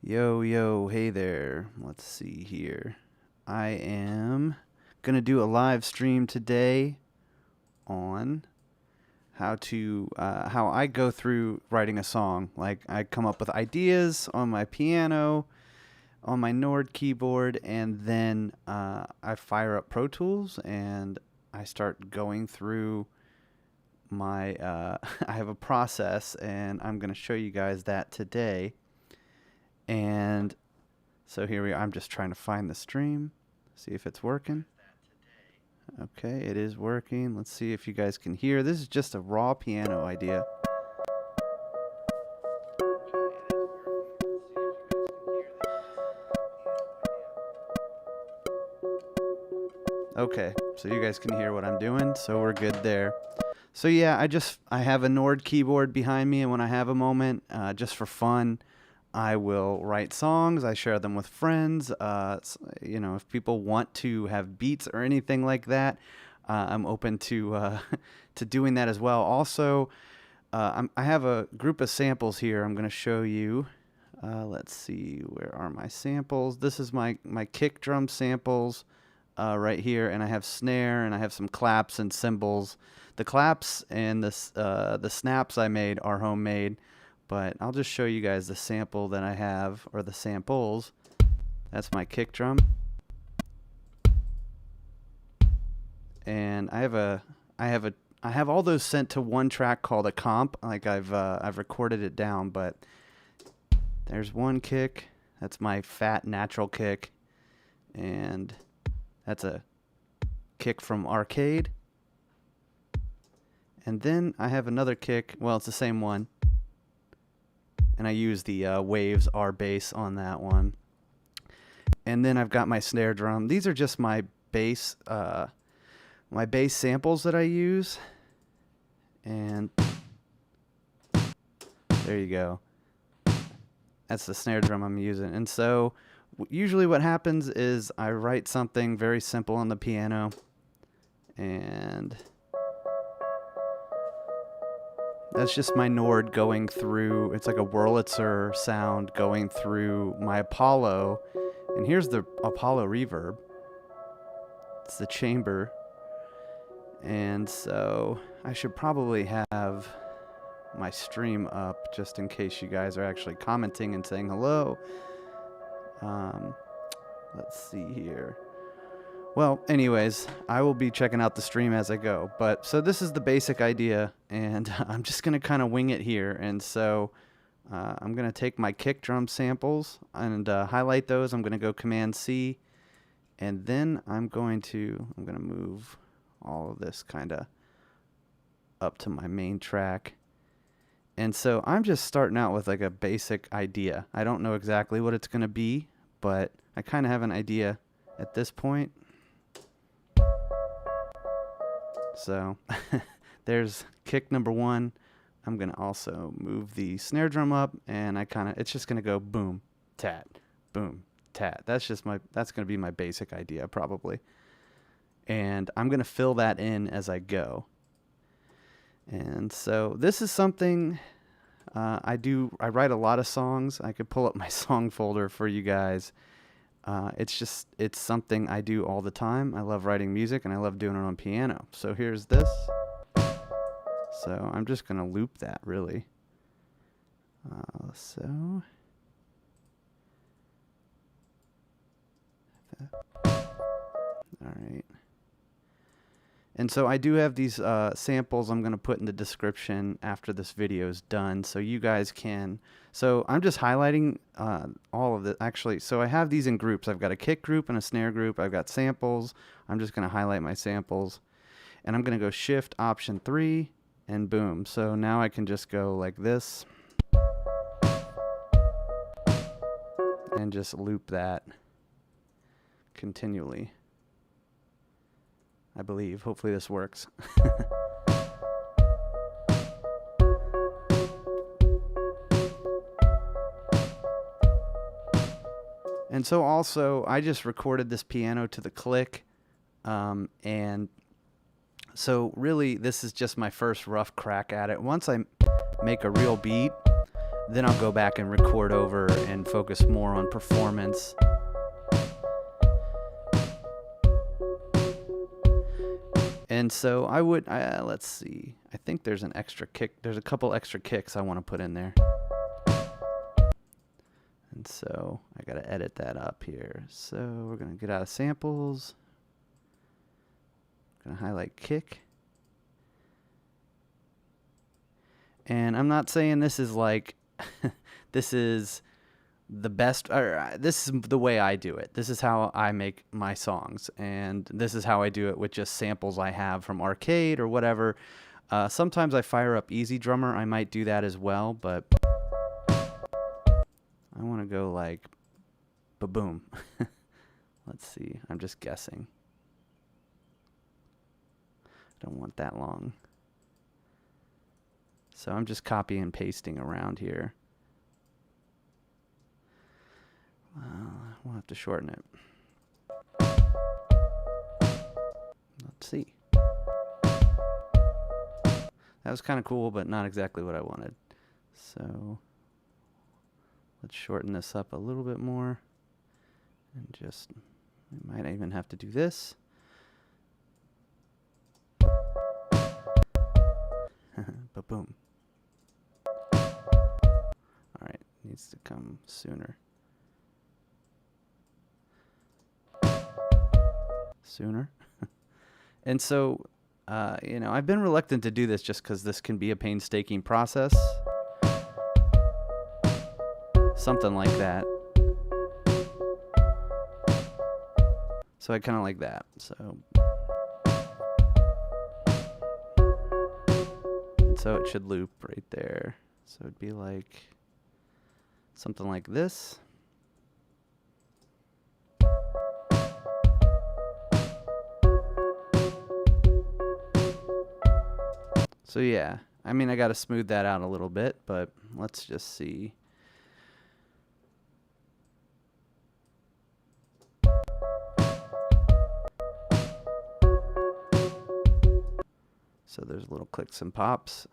Yo, yo, hey there. Let's see here. I am going to do a live stream today on how I go through writing a song. Like, I come up with ideas on my piano, on my Nord keyboard, and then I fire up Pro Tools and I start going through my I have a process, and I'm going to show you guys that today. And so here we are. I'm just trying to find the stream, see if it's working. Okay, it is working. Let's see if you guys can hear. This is just a raw piano idea. Okay, so you guys can hear what I'm doing, so we're good there. So yeah, I have a Nord keyboard behind me, and when I have a moment, just for fun, I will write songs. I share them with friends. You know, if people want to have beats or anything like that, I'm open to to doing that as well. Also, I have a group of samples here. I'm going to show you. Let's see, where are my samples? This is my kick drum samples right here, and I have snare, and I have some claps and cymbals. The claps and the snaps I made are homemade. But I'll just show you guys the sample that I have, or the samples. That's my kick drum. And I have all those sent to one track called a comp. Like I've recorded it down, but there's one kick. That's my fat natural kick. And that's a kick from Arcade. And then I have another kick. Well, it's the same one. And I use the Waves R bass on that one. And then I've got my snare drum. These are just my bass samples that I use. And there you go. That's the snare drum I'm using. And so usually what happens is I write something very simple on the piano, and that's just my Nord going through. It's like a Wurlitzer sound going through my Apollo. And here's the Apollo reverb. It's the chamber. And so I should probably have my stream up just in case you guys are actually commenting and saying hello. Let's see here. Well, anyways, I will be checking out the stream as I go. But so this is the basic idea, and I'm just going to kind of wing it here. And so I'm going to take my kick drum samples and highlight those. I'm going to go Command C, and then I'm going to move all of this kind of up to my main track. And so I'm just starting out with like a basic idea. I don't know exactly what it's going to be, but I kind of have an idea at this point. So there's kick number one. I'm going to also move the snare drum up, and it's just going to go boom, tat, boom, tat. That's going to be my basic idea probably. And I'm going to fill that in as I go. And so this is something I write a lot of songs. I could pull up my song folder for you guys. It's something I do all the time. I love writing music, and I love doing it on piano. So here's this. So I'm just going to loop that, really. All right. And so I do have these samples I'm going to put in the description after this video is done, so you guys can. So I'm just highlighting all of it. Actually, so I have these in groups. I've got a kick group and a snare group. I've got samples. I'm just going to highlight my samples. And I'm going to go Shift Option 3, and boom. So now I can just go like this and just loop that continually. I believe. Hopefully this works. And so also, I just recorded this piano to the click. And so really, this is just my first rough crack at it. Once I make a real beat, Then I'll go back and record over and focus more on performance. And so I would, let's see, I think there's an extra kick. There's a couple extra kicks I want to put in there. And so I got to edit that up here. So we're going to get out of samples. Going to highlight kick. And I'm not saying this is like, this is the best, or this is the way I do it. This is how I make my songs. And this is how I do it with just samples I have from arcade or whatever. Sometimes I fire up Easy Drummer. I might do that as well, but I want to go like ba-boom. Let's see. I'm just guessing. I don't want that long. So I'm just copying and pasting around here. We'll have to shorten it. Let's see. That was kind of cool, but not exactly what I wanted. So let's shorten this up a little bit more. And just, we might even have to do this. Ba-boom. Alright, needs to come sooner. Sooner. And so, you know, I've been reluctant to do this just because this can be a painstaking process. Something like that. So I kind of like that. So it should loop right there. So it'd be like something like this. So yeah, I mean, I got to smooth that out a little bit, but let's just see. So there's little clicks and pops.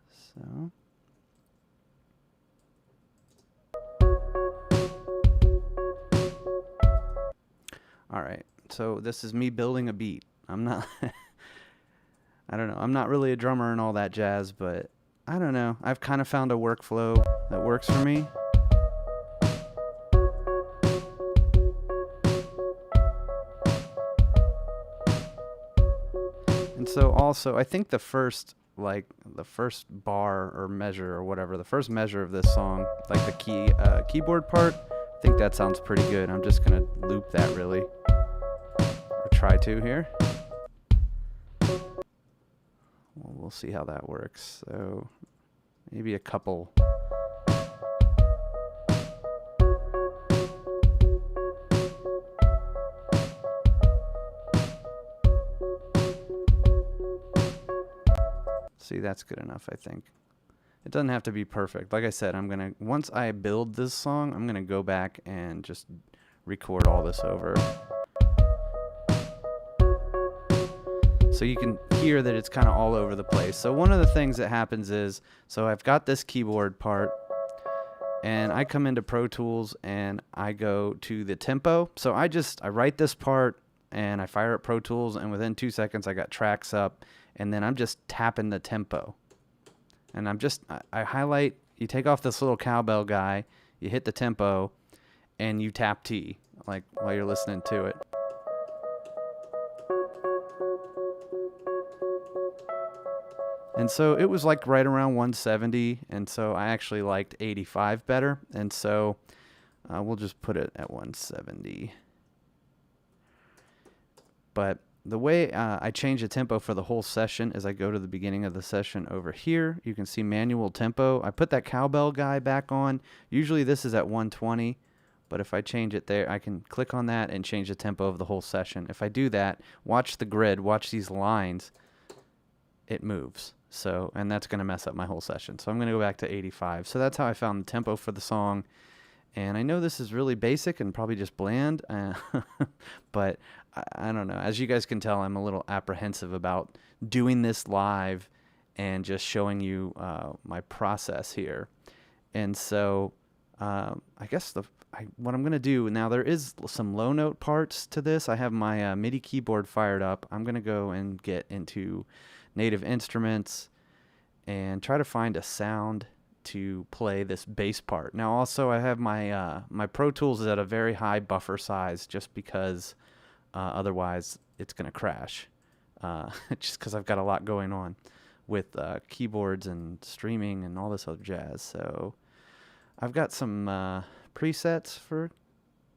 So all right, so this is me building a beat. I'm not I don't know, I'm not really a drummer and all that jazz, but I don't know, I've kind of found a workflow that works for me. And so also, I think the first bar or measure or whatever, the first measure of this song, like the keyboard part, I think that sounds pretty good. I'm just gonna loop that really, or try to here. Well, we'll see how that works. So maybe a couple. See, that's good enough, I think. It doesn't have to be perfect. Like I said, once I build this song, I'm gonna go back and just record all this over. So you can hear that it's kind of all over the place. So one of the things that happens is, so I've got this keyboard part, and I come into Pro Tools and I go to the tempo. So I write this part and I fire up Pro Tools, and within 2 seconds I got tracks up, and then I'm just tapping the tempo. And I highlight, you take off this little cowbell guy, you hit the tempo, and you tap T, like while you're listening to it. And so it was like right around 170, and so I actually liked 85 better, and so we'll just put it at 170. But the way I change the tempo for the whole session is I go to the beginning of the session over here. You can see manual tempo. I put that cowbell guy back on. Usually this is at 120, but if I change it there, I can click on that and change the tempo of the whole session. If I do that, watch the grid, watch these lines, it moves. So, and that's going to mess up my whole session. So I'm going to go back to 85. So that's how I found the tempo for the song. And I know this is really basic and probably just bland, but I don't know. As you guys can tell, I'm a little apprehensive about doing this live and just showing you my process here. And so I guess what I'm going to do now, there is some low note parts to this. I have my MIDI keyboard fired up. I'm going to go and get into Native Instruments and try to find a sound to play this bass part. Now also I have my my Pro Tools at a very high buffer size just because otherwise it's going to crash. Just because I've got a lot going on with keyboards and streaming and all this other jazz. So I've got some presets for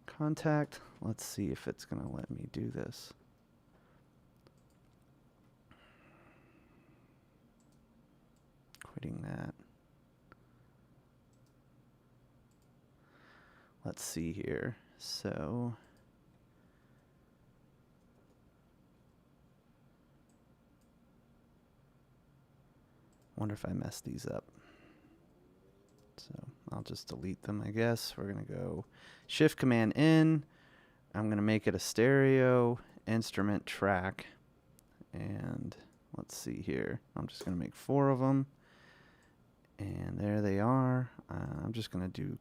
Kontakt. Let's see if it's going to let me do this. Quitting that. Let's see here. So wonder if I messed these up. So I'll just delete them, I guess. We're going to go Shift Command N. I'm going to make it a stereo instrument track. And let's see here. I'm just going to make 4 of them. And there they are. I'm just going to do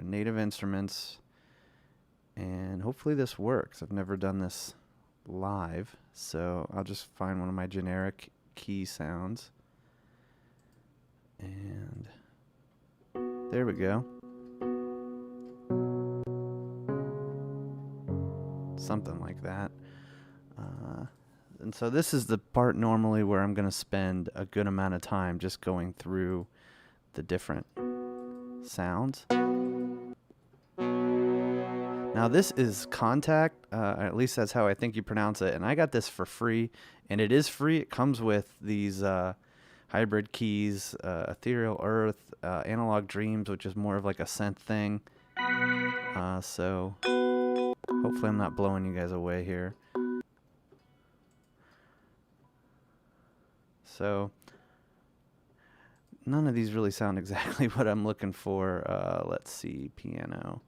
Native Instruments. And hopefully this works. I've never done this live. So I'll just find one of my generic key sounds. And there we go. Something like that. And so this is the part normally where I'm going to spend a good amount of time just going through the different sounds. Now this is Kontakt, at least that's how I think you pronounce it, and I got this for free, and it is free. It comes with these hybrid keys, Ethereal Earth, Analog Dreams, which is more of like a synth thing. So hopefully I'm not blowing you guys away here. So none of these really sound exactly what I'm looking for. Let's see, piano.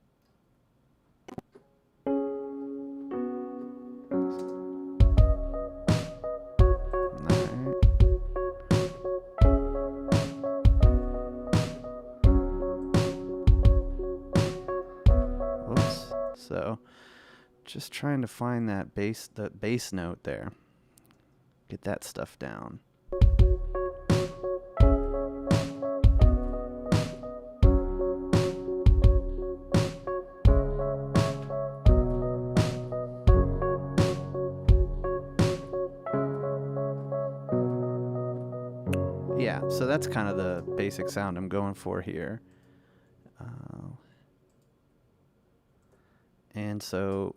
Whoops. So just trying to find that bass note there. Get that stuff down. Yeah, so that's kind of the basic sound I'm going for here. And so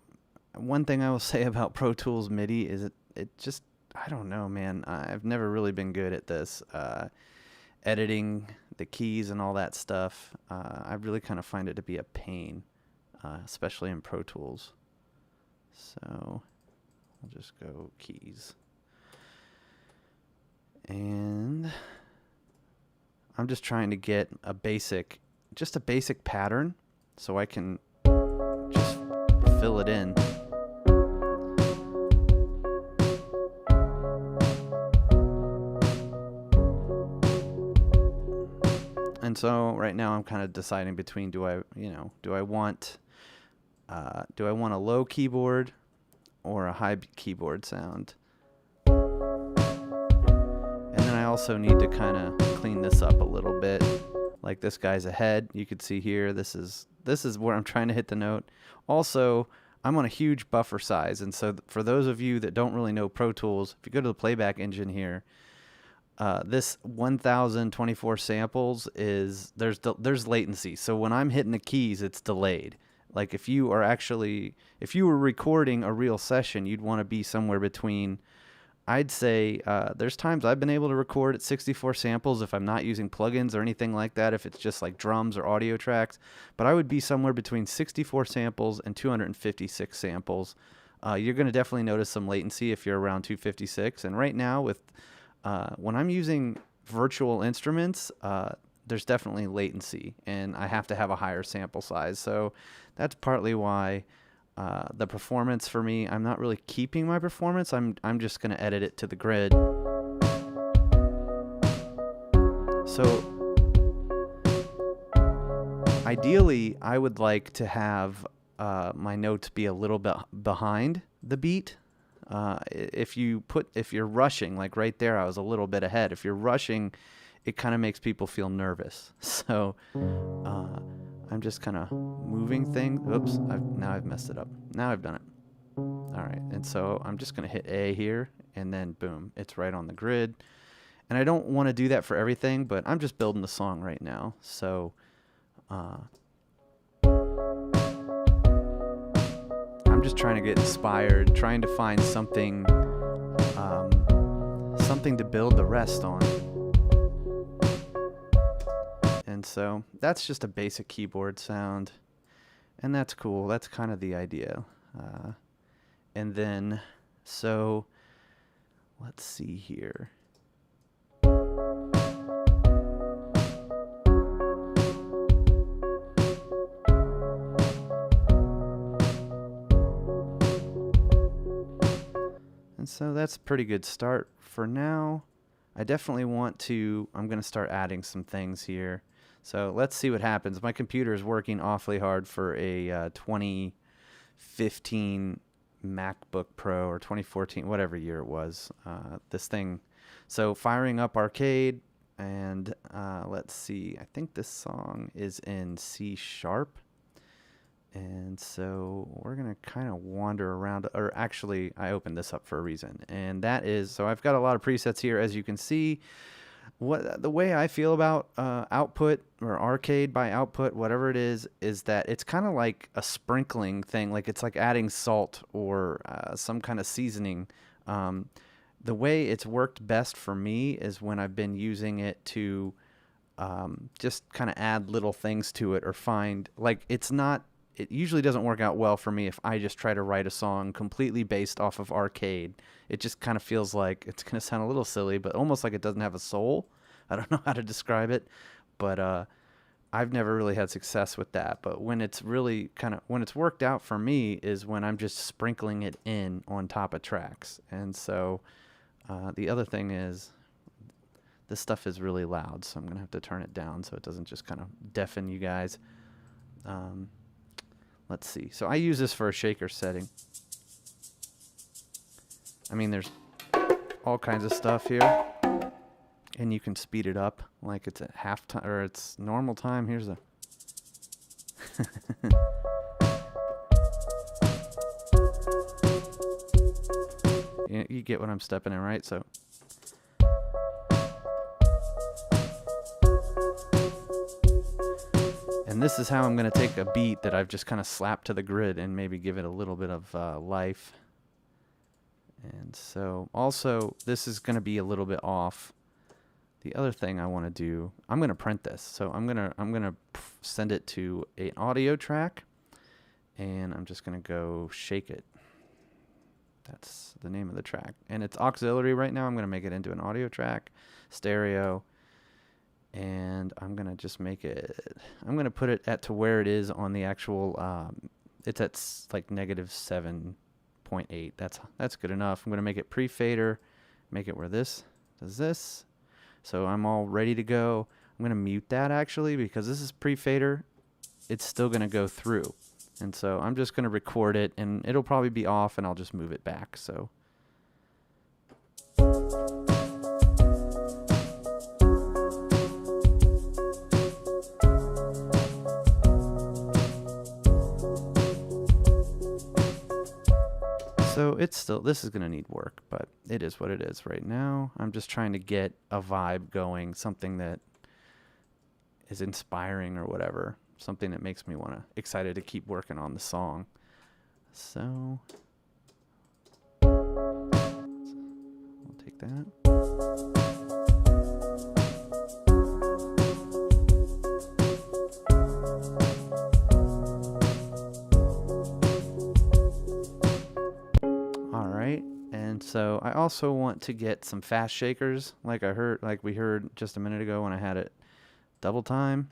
one thing I will say about Pro Tools MIDI is it just, I don't know, man. I've never really been good at this. Editing the keys and all that stuff, I really kind of find it to be a pain, especially in Pro Tools. So I'll just go keys. And I'm just trying to get just a basic pattern so I can just fill it in. And so right now I'm kind of deciding between do I want a low keyboard or a high keyboard sound. And then I also need to kind of clean this up a little bit. Like this guy's ahead. You can see here, this is where I'm trying to hit the note. Also, I'm on a huge buffer size, and so for those of you that don't really know Pro Tools, if you go to the playback engine here, this 1024 samples there's latency. So when I'm hitting the keys, it's delayed. Like if you were recording a real session, you'd want to be somewhere between, I'd say, there's times I've been able to record at 64 samples if I'm not using plugins or anything like that, if it's just like drums or audio tracks, but I would be somewhere between 64 samples and 256 samples. You're going to definitely notice some latency if you're around 256, and right now with when I'm using virtual instruments, there's definitely latency, and I have to have a higher sample size. So that's partly why the performance for me, I'm not really keeping my performance. I'm just going to edit it to the grid. So ideally, I would like to have my notes be a little bit behind the beat. If you're rushing, like right there, I was a little bit ahead. If you're rushing, it kind of makes people feel nervous. So I'm just kind of moving things. Oops, now I've messed it up. Now I've done it. All right, and so I'm just going to hit A here, and then boom, it's right on the grid. And I don't want to do that for everything, but I'm just building the song right now. So I'm just trying to get inspired, trying to find something to build the rest on. And so that's just a basic keyboard sound, and that's cool. That's kind of the idea. And then, so let's see here. And so that's a pretty good start for now. I definitely want to, I'm going to start adding some things here. So let's see what happens. My computer is working awfully hard for a 2015 MacBook Pro or 2014, whatever year it was. This thing. So firing up Arcade, and let's see. I think this song is in C sharp. And so we're going to kind of wander around, or actually I opened this up for a reason. And that is, so I've got a lot of presets here, as you can see. The way I feel about output or Arcade by output, whatever it is that it's kind of like a sprinkling thing. Like it's like adding salt or some kind of seasoning. The way it's worked best for me is when I've been using it to just kind of add little things to it, or find, like, it usually doesn't work out well for me if I just try to write a song completely based off of Arcade. It just kind of feels like it's going to sound a little silly, but almost like it doesn't have a soul. I don't know how to describe it, but I've never really had success with that. But when it's really when it's worked out for me is when I'm just sprinkling it in on top of tracks. And so the other thing is, this stuff is really loud, so I'm going to have to turn it down so it doesn't just kind of deafen you guys. Let's see. So I use this for a shaker setting. I mean, there's all kinds of stuff here, and you can speed it up like it's at half time, or it's normal time. Here's a you get what I'm stepping in, right? So and this is how I'm going to take a beat that I've just kind of slapped to the grid and maybe give it a little bit of life. And so also this is going to be a little bit off. The other thing I want to do, I'm going to print this. So I'm going to send it to an audio track, and I'm just going to go shake it. That's the name of the track. And it's auxiliary right now. I'm going to make it into an audio track, stereo. And I'm going to just make it, I'm going to put it to where it is on the actual, it's at like -7.8. That's good enough. I'm going to make it pre-fader, make it where this does this. So I'm all ready to go. I'm going to mute that actually, because this is pre-fader. It's still going to go through. And so I'm just going to record it, and it'll probably be off, and I'll just move it back. So this is going to need work, but it is what it is right now. I'm just trying to get a vibe going, something that is inspiring or whatever, something that makes me excited to keep working on the song. So we'll take that. So I also want to get some fast shakers, like we heard just a minute ago when I had it double time.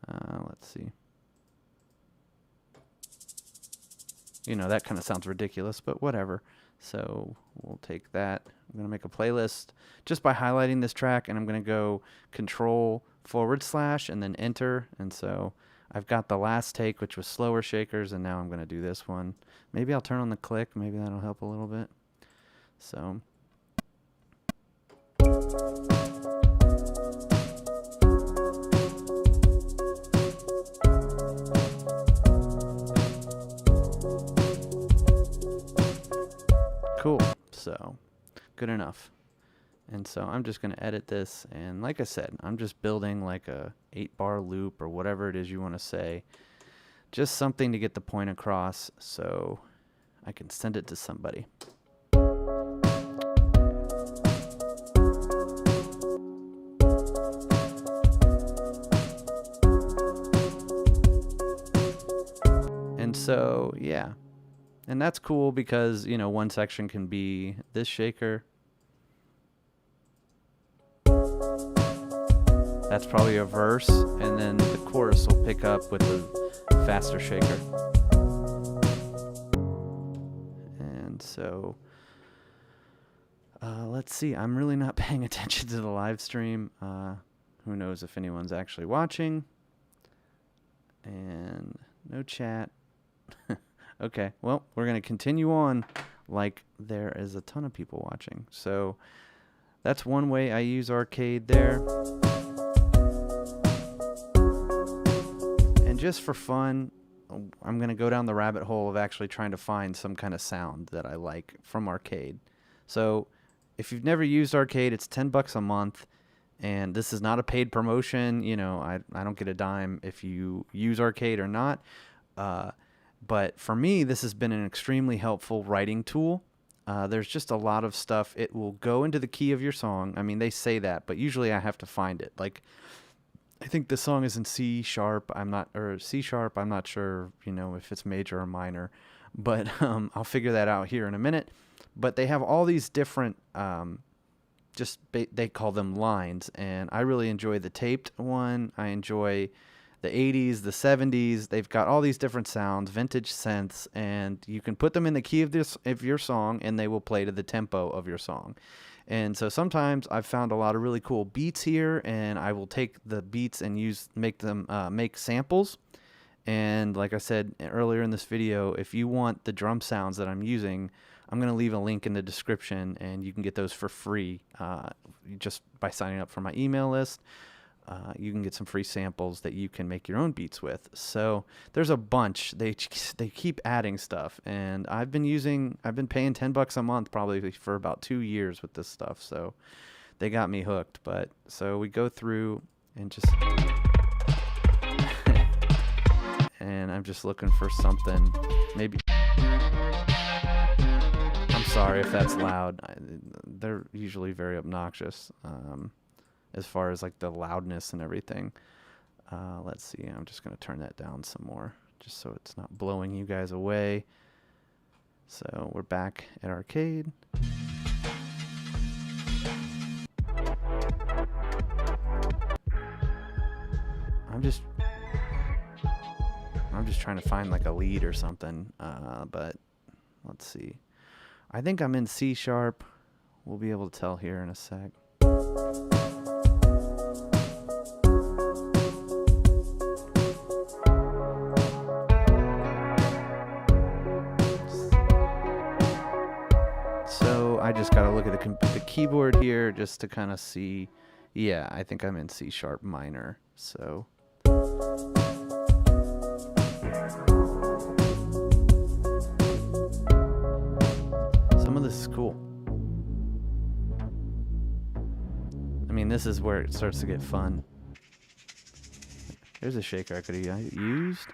Let's see. You know, that kind of sounds ridiculous, but whatever. So we'll take that. I'm going to make a playlist just by highlighting this track, and I'm going to go Control / and then Enter. And so I've got the last take, which was slower shakers, and now I'm going to do this one. Maybe I'll turn on the click. Maybe that'll help a little bit. So. Cool. So, good enough. And so I'm just going to edit this, and like I said, I'm just building like a 8-bar loop or whatever it is you want to say. Just something to get the point across so I can send it to somebody. And so, yeah. And that's cool because, you know, one section can be this shaker. That's probably a verse, and then the chorus will pick up with a faster shaker. And so, let's see. I'm really not paying attention to the live stream. Who knows if anyone's actually watching. And no chat. Okay, well, we're going to continue on like there is a ton of people watching. So that's one way I use Arcade there. And just for fun, I'm going to go down the rabbit hole of actually trying to find some kind of sound that I like from Arcade. So if you've never used Arcade, it's $10 a month. And this is not a paid promotion. You know, I don't get a dime if you use Arcade or not. But for me, this has been an extremely helpful writing tool. There's just a lot of stuff. It will go into the key of your song. I mean, they say that, but usually I have to find it. Like, I think this song is in C sharp. C sharp. I'm not sure, you know, if it's major or minor, but I'll figure that out here in a minute. But they have all these different, they call them lines, and I really enjoy the taped one. I enjoy the 80s, the 70s. They've got all these different sounds, vintage synths, and you can put them in the key of your song, and they will play to the tempo of your song. And so sometimes I've found a lot of really cool beats here, and I will take the beats and make samples. And like I said earlier in this video, if you want the drum sounds that I'm using, I'm going to leave a link in the description, and you can get those for free just by signing up for my email list. You can get some free samples that you can make your own beats with. So there's a bunch. They keep adding stuff, and I've been paying $10 a month probably for about 2 years with this stuff. So they got me hooked. But so we go through and just and I'm just looking for something. Maybe I'm sorry if that's loud. They're usually very obnoxious. As far as like the loudness and everything. Let's see, I'm just going to turn that down some more just so it's not blowing you guys away. So we're back at Arcade. I'm just trying to find like a lead or something, but let's see. I think I'm in C sharp. We'll be able to tell here in a sec. I just got to look at the keyboard here just to kind of see. Yeah, I think I'm in C sharp minor. So some of this is cool. I mean, this is where it starts to get fun. There's a shaker I could have used.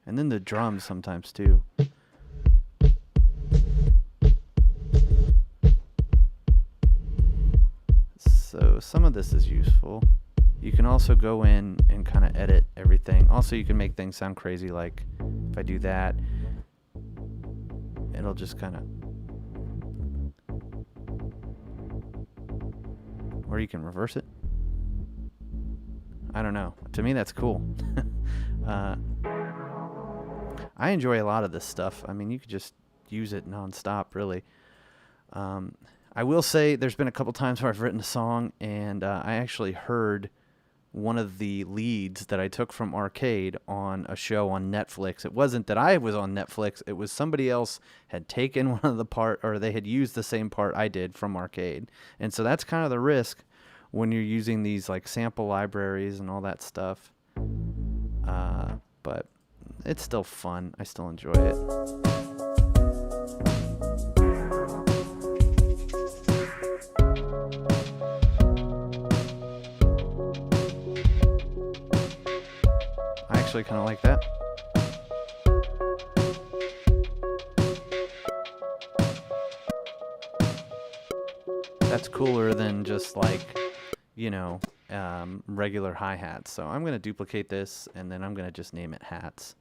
And then the drums sometimes too. So some of this is useful. You can also go in and kind of edit everything. Also, you can make things sound crazy, like if I do that, it'll just kind of... Or you can reverse it. I don't know. To me, that's cool. I enjoy a lot of this stuff. I mean, you could just use it nonstop, really. I will say there's been a couple times where I've written a song and I actually heard one of the leads that I took from Arcade on a show on Netflix. It wasn't that I was on Netflix. It was somebody else had taken one of the part, or they had used the same part I did from Arcade. And so that's kind of the risk when you're using these like sample libraries and all that stuff. But it's still fun. I still enjoy it. I actually kind of like that. That's cooler than just like, you know, regular hi-hats. So I'm going to duplicate this, and then I'm going to just name it hats.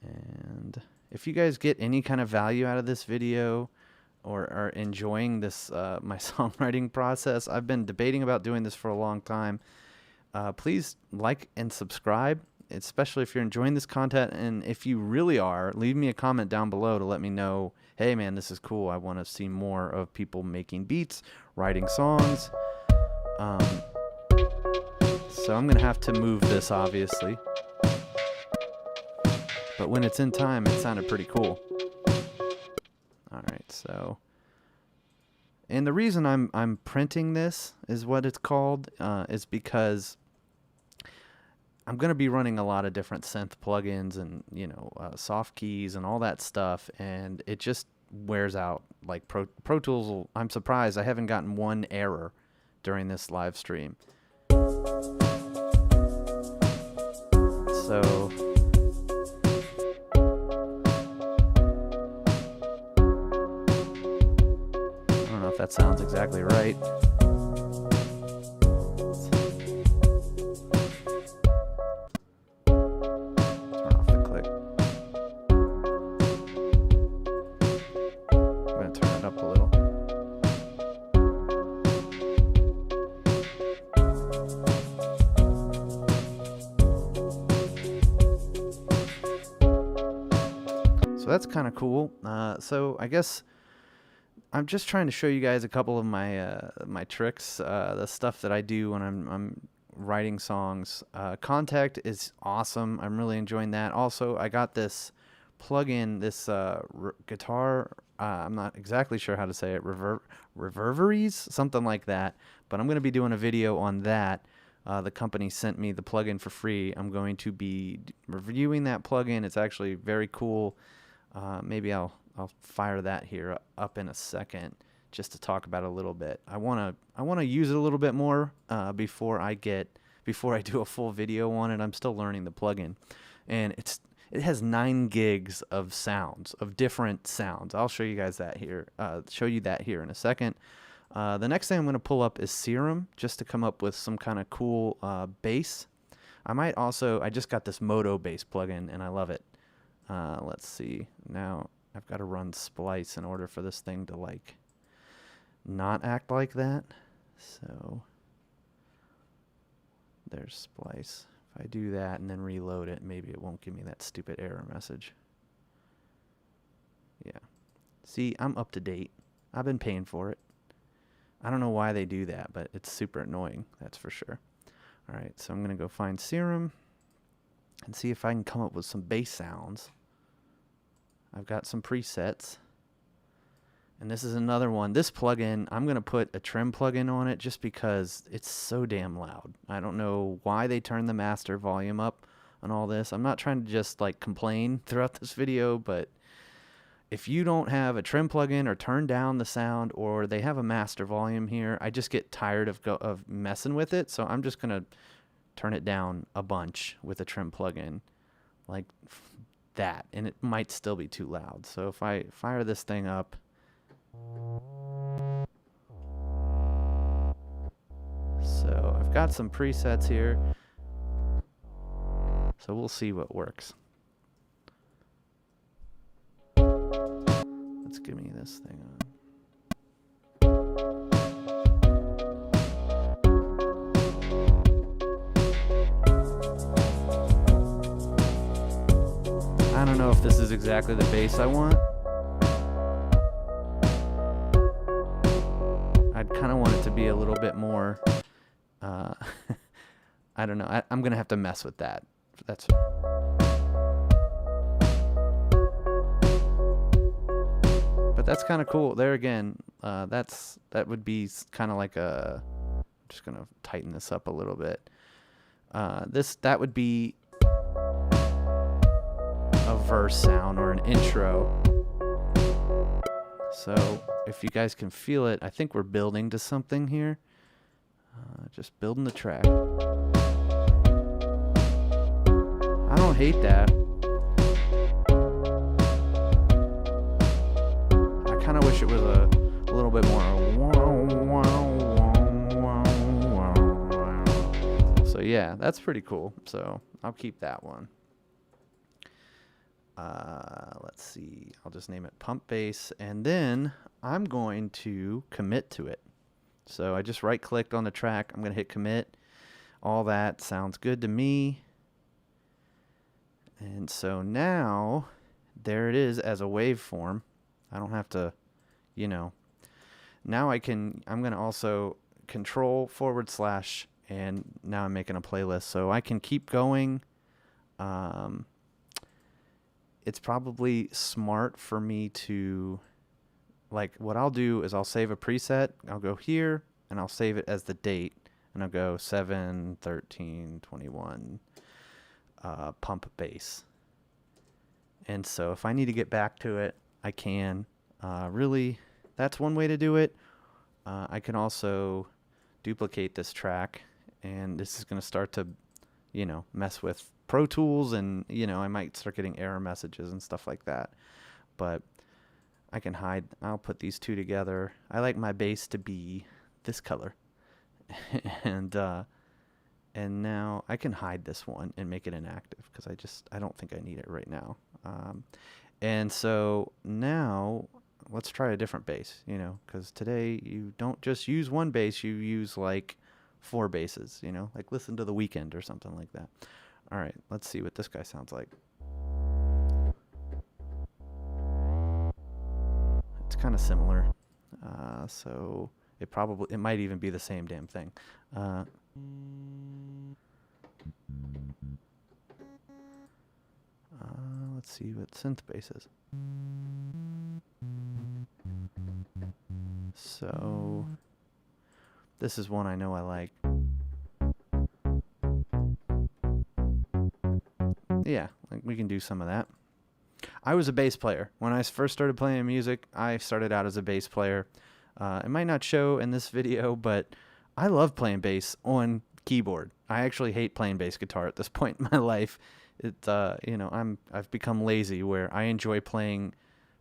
And if you guys get any kind of value out of this video or are enjoying this my songwriting process, I've been debating about doing this for a long time. Please like and subscribe, especially if you're enjoying this content. And if you really are, leave me a comment down below to let me know, hey man, this is cool. I want to see more of people making beats, writing songs. So I'm going to have to move this, obviously. But when it's in time, it sounded pretty cool. All right, so... And the reason I'm printing this is what it's called, is because I'm going to be running a lot of different synth plugins and, you know, soft keys and all that stuff, and it just wears out. Like Pro Tools, I'm surprised I haven't gotten one error during this live stream. So I don't know if that sounds exactly right. Turn off the click. I'm going to turn it up a little. So that's kind of cool. So I guess I'm just trying to show you guys a couple of my my tricks, the stuff that I do when I'm writing songs. Kontakt is awesome. I'm really enjoying that. Also, I got this plugin, this guitar. I'm not exactly sure how to say it. Reverberies, something like that. But I'm going to be doing a video on that. The company sent me the plugin for free. I'm going to be reviewing that plugin. It's actually very cool. Maybe I'll fire that here up in a second just to talk about it a little bit. I want to use it a little bit more before I do a full video on it. I'm still learning the plugin, and it has 9 gigs of sounds, of different sounds. I'll show you guys that here. In a second. The next thing I'm going to pull up is Serum, just to come up with some kind of cool bass. I just got this Moto bass plugin, and I love it. Let's see. Now I've got to run splice in order for this thing to like not act like that. So there's splice. If I do that and then reload it, maybe it won't give me that stupid error message. Yeah. See, I'm up to date. I've been paying for it. I don't know why they do that, but it's super annoying, that's for sure. All right, so I'm going to go find Serum and see if I can come up with some bass sounds. I've got some presets. And this is another one. This plugin, I'm going to put a trim plugin on it just because it's so damn loud. I don't know why they turned the master volume up on all this. I'm not trying to just like complain throughout this video, but if you don't have a trim plugin or turn down the sound, or they have a master volume here, I just get tired of messing with it. So I'm just going to turn it down a bunch with a trim plugin like that, and it might still be too loud. So if I fire this thing up, so I've got some presets here, so we'll see what works. Let's give me this thing on. I don't know if this is exactly the bass I want. I'd kind of want it to be a little bit more I don't know. I'm going to have to mess with that. That's... But that's kind of cool. There again, that would be kind of like a... I'm just going to tighten this up a little bit. That would be a verse sound or an intro. So if you guys can feel it, I think we're building to something here. Just building the track. I don't hate that. I kind of wish it was a little bit more. So yeah, that's pretty cool. So I'll keep that one. Let's see. I'll just name it Pump Bass, and then I'm going to commit to it. So I just right-clicked on the track. I'm going to hit commit. All that sounds good to me. And so now, there it is as a waveform. I don't have to, you know. Now I'm going to also control /, and now I'm making a playlist. So I can keep going. It's probably smart for me to... Like, what I'll do is I'll save a preset. I'll go here, and I'll save it as the date. And I'll go 7/13/21 pump bass. And so if I need to get back to it, I can. Really, that's one way to do it. I can also duplicate this track. And this is going to start to, you know, mess with Pro Tools. And, you know, I might start getting error messages and stuff like that. But... I can hide. I'll put these two together. I like my bass to be this color. and now I can hide this one and make it inactive because I don't think I need it right now. And so now let's try a different bass, you know, because today you don't just use one bass, you use like 4 basses, you know, like listen to The Weeknd or something like that. All right, let's see what this guy sounds like. It's kind of similar, so it might even be the same damn thing. Let's see what Synth Bass is. So this is one I know I like. Yeah, like we can do some of that. I was a bass player. When I first started playing music, I started out as a bass player. It might not show in this video, but I love playing bass on keyboard. I actually hate playing bass guitar at this point in my life. You know, I've become lazy where I enjoy playing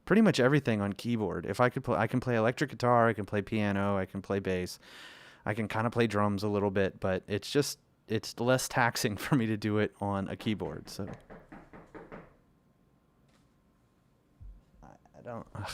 pretty much everything on keyboard. If I could play, I can play electric guitar, I can play piano, I can play bass. I can kind of play drums a little bit, but it's less taxing for me to do it on a keyboard. So I don't. Ugh.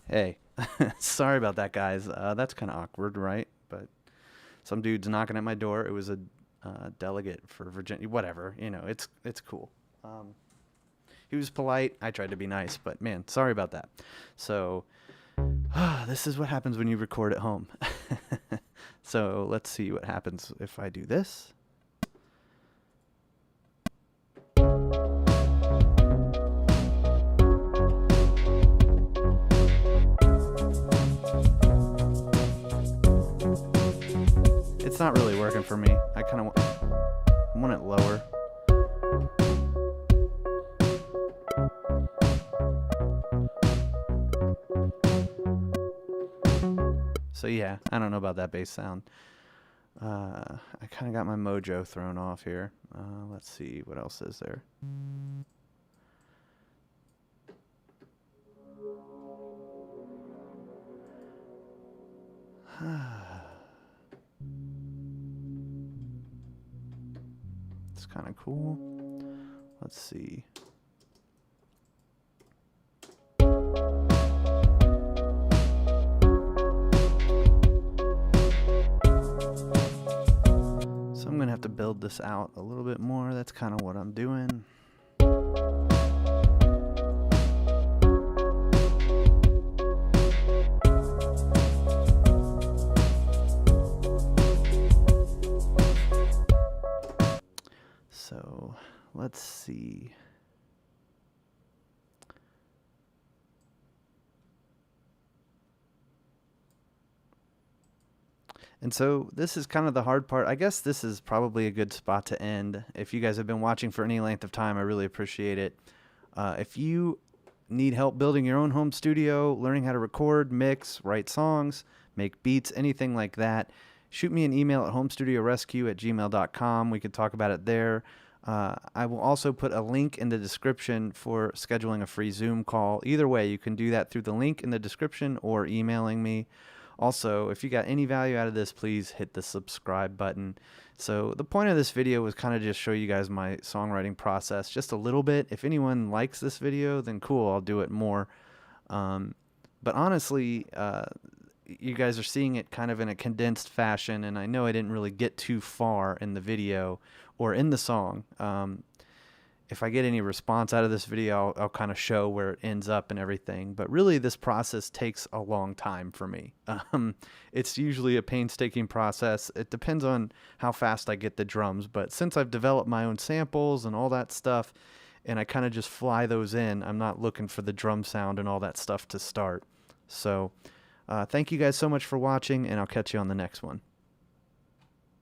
Hey, sorry about that, guys. That's kind of awkward, right? But some dude's knocking at my door. It was a delegate for Virginia. Whatever, you know, it's cool. He was polite. I tried to be nice, but man, sorry about that. So this is what happens when you record at home. So let's see what happens if I do this. It's not really working for me. I kind of want it lower. So yeah, I don't know about that bass sound. I kind of got my mojo thrown off here. Let's see, what else is there? It's kind of cool. Let's see. So I'm going to have to build this out a little bit more. That's kind of what I'm doing. So let's see. And so this is kind of the hard part. I guess this is probably a good spot to end. If you guys have been watching for any length of time, I really appreciate it. If you need help building your own home studio, learning how to record, mix, write songs, make beats, anything like that, shoot me an email at homestudiorescue@gmail.com. We could talk about it there. I will also put a link in the description for scheduling a free Zoom call. Either way, you can do that through the link in the description or emailing me. Also, if you got any value out of this, please hit the subscribe button. So the point of this video was kind of just show you guys my songwriting process just a little bit. If anyone likes this video, then cool, I'll do it more. But honestly, you guys are seeing it kind of in a condensed fashion, and I know I didn't really get too far in the video or in the song. If I get any response out of this video, I'll kind of show where it ends up and everything. But really, this process takes a long time for me. It's usually a painstaking process. It depends on how fast I get the drums. But since I've developed my own samples and all that stuff, and I kind of just fly those in, I'm not looking for the drum sound and all that stuff to start. So thank you guys so much for watching, and I'll catch you on the next one.